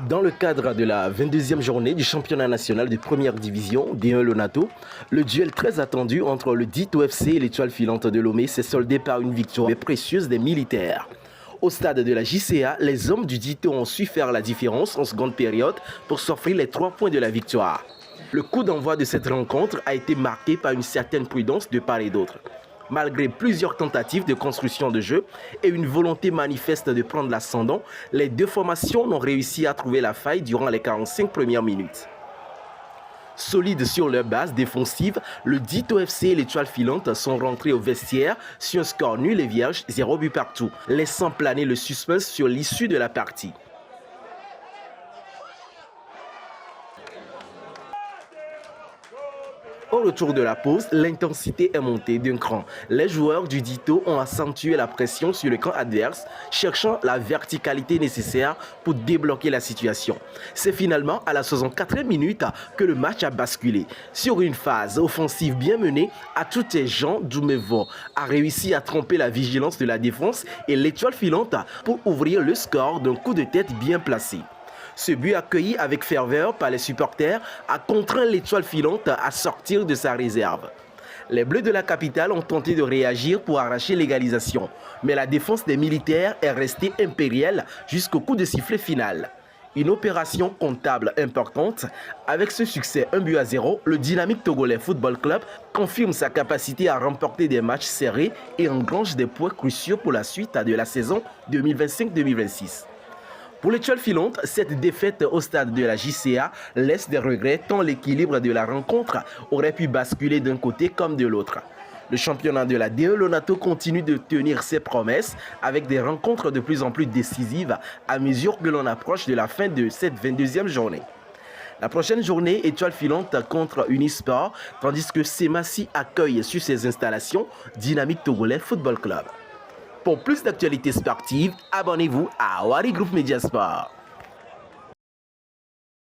Dans le cadre de la 22e journée du championnat national de première division D1 Lonato, le duel très attendu entre le Dito FC et l'étoile filante de Lomé s'est soldé par une victoire précieuse des militaires. Au stade de la JCA, les hommes du Dito ont su faire la différence en seconde période pour s'offrir les 3 points de la victoire. Le coup d'envoi de cette rencontre a été marqué par une certaine prudence de part et d'autre. Malgré plusieurs tentatives de construction de jeu et une volonté manifeste de prendre l'ascendant, les deux formations n'ont réussi à trouver la faille durant les 45 premières minutes. Solides sur leur base défensive, le Dito FC et l'étoile filante sont rentrés au vestiaire sur un score nul et vierge, 0 but partout, laissant planer le suspense sur l'issue de la partie. Au retour de la pause, l'intensité est montée d'un cran. Les joueurs du Dito ont accentué la pression sur le camp adverse, cherchant la verticalité nécessaire pour débloquer la situation. C'est finalement à la 64e minute que le match a basculé. Sur une phase offensive bien menée, à toutes les Jean Doumevo a réussi à tromper la vigilance de la défense et l'étoile filante pour ouvrir le score d'un coup de tête bien placé. Ce but accueilli avec ferveur par les supporters a contraint l'étoile filante à sortir de sa réserve. Les Bleus de la capitale ont tenté de réagir pour arracher l'égalisation, mais la défense des militaires est restée impériale jusqu'au coup de sifflet final. Une opération comptable importante. Avec ce succès 1-0, le Dynamique Togolais Football Club confirme sa capacité à remporter des matchs serrés et engrange des points cruciaux pour la suite de la saison 2025-2026. Pour l'étoile filante, cette défaite au stade de la JCA laisse des regrets tant l'équilibre de la rencontre aurait pu basculer d'un côté comme de l'autre. Le championnat de la D1 Lonato continue de tenir ses promesses avec des rencontres de plus en plus décisives à mesure que l'on approche de la fin de cette 22e journée. La prochaine journée, étoile filante contre Unisport, tandis que Semassi accueille sur ses installations Dynamique Togolais Football Club. Pour plus d'actualités sportives, abonnez-vous à Wari Group Media Sport.